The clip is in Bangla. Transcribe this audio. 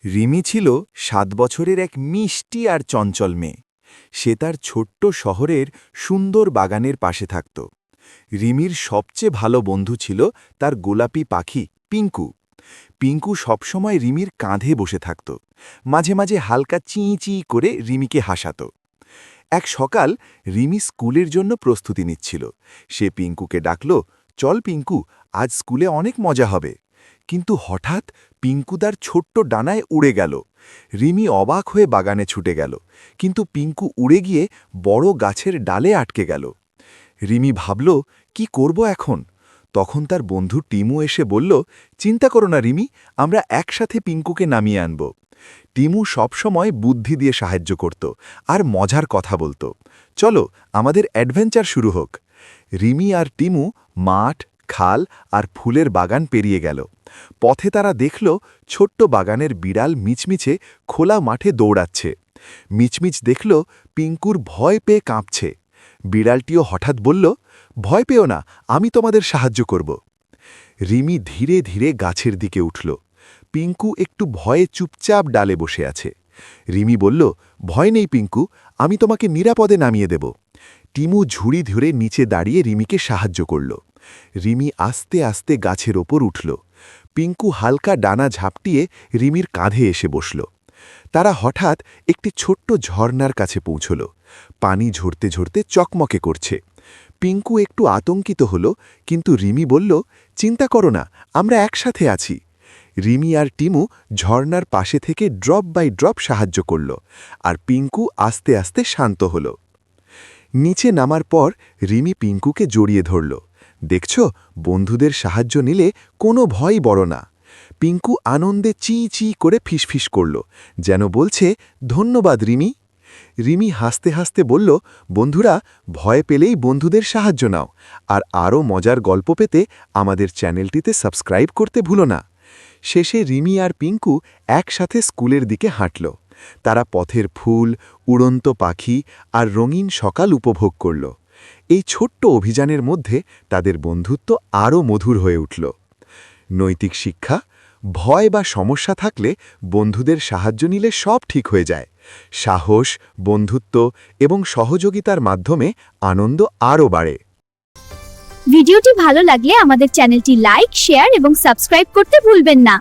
রিমি ছিল ৭ বছরের এক মিষ্টি আর চঞ্চল মেয়ে। সে তার ছোট্ট শহরের সুন্দর বাগানের পাশে থাকত। রিমির সবচেয়ে ভালো বন্ধু ছিল তার গোলাপি পাখি পিঙ্কু। পিঙ্কু সবসময় রিমির কাঁধে বসে থাকত, মাঝে মাঝে হালকা চিঁ চিঁ করে রিমিকে হাসাত। এক সকাল রিমি স্কুলের জন্য প্রস্তুতি নিচ্ছিল। সে পিঙ্কুকে ডাকল, চল পিঙ্কু, আজ স্কুলে অনেক মজা হবে। কিন্তু হঠাৎ পিঙ্কু তার ছোট্ট ডানায় উড়ে গেল। রিমি অবাক হয়ে বাগানে ছুটে গেল, কিন্তু পিঙ্কু উড়ে গিয়ে বড় গাছের ডালে আটকে গেল। রিমি ভাবল, কি করব এখন? তখন তার বন্ধু টিমু এসে বলল, চিন্তা করো না রিমি, আমরা একসাথে পিঙ্কুকে নামিয়ে আনব। টিমু সবসময় বুদ্ধি দিয়ে সাহায্য করত আর মজার কথা বলত। চলো, আমাদের অ্যাডভেঞ্চার শুরু হোক। রিমি আর টিমু মাঠ, খাল আর ফুলের বাগান পেরিয়ে গেল। পথে তারা দেখল ছোট্ট বাগানের বিড়াল মিচমিচে খোলা মাঠে দৌড়াচ্ছে। মিচমিচ দেখল পিঙ্কুর ভয় পেয়ে কাঁপছে। বিড়ালটিও হঠাৎ বলল, ভয় পেও না, আমি তোমাদের সাহায্য করব। রিমি ধীরে ধীরে গাছের দিকে উঠল। পিঙ্কু একটু ভয়ে চুপচাপ ডালে বসে আছে। রিমি বলল, ভয় নেই পিঙ্কু, আমি তোমাকে নিরাপদে নামিয়ে দেব। টিমু ঝুড়ি ধরে নিচে দাঁড়িয়ে রিমিকে সাহায্য করল। রিমি আস্তে আস্তে গাছের ওপর উঠল। পিঙ্কু হালকা ডানা ঝাপটিয়ে রিমির কাঁধে এসে বসল। তারা হঠাৎ একটি ছোট্ট ঝর্ণার কাছে পৌঁছল। পানি ঝরতে ঝরতে চকমকে করছে। পিঙ্কু একটু আতঙ্কিত হল, কিন্তু রিমি বলল, চিন্তা করো না, আমরা একসাথে আছি। রিমি আর টিমু ঝর্ণার পাশে থেকে ড্রপ বাই ড্রপ সাহায্য করল, আর পিঙ্কু আস্তে আস্তে শান্ত হল। নিচে নামার পর রিমি পিঙ্কুকে জড়িয়ে ধরল। দেখছ, বন্ধুদের সাহায্য নিলে কোনো ভয় বড় না। পিঙ্কু আনন্দে চি চি করে ফিসফিস করল, যেন বলছে, ধন্যবাদ রিমি। রিমি হাসতে হাসতে বলল, বন্ধুরা, ভয় পেলেই বন্ধুদের সাহায্য নাও। আর আরও মজার গল্প পেতে আমাদের চ্যানেলটিতে সাবস্ক্রাইব করতে ভুলো না। শেষে রিমি আর পিঙ্কু একসাথে স্কুলের দিকে হাঁটল। তারা পথের ফুল, উড়ন্ত পাখি আর রঙিন সকাল উপভোগ করল। এই ছোট্ট অভিযানের মধ্যে তাদের বন্ধুত্ব আরও মধুর হয়ে উঠল। নৈতিক শিক্ষা: ভয় বা সমস্যা থাকলে বন্ধুদের সাহায্য নিলে সব ঠিক হয়ে যায়। সাহস, বন্ধুত্ব এবং সহযোগিতার মাধ্যমে আনন্দ আরও বাড়ে। ভিডিওটি ভালো লাগলে আমাদের চ্যানেলটি লাইক, শেয়ার এবং সাবস্ক্রাইব করতে ভুলবেন না।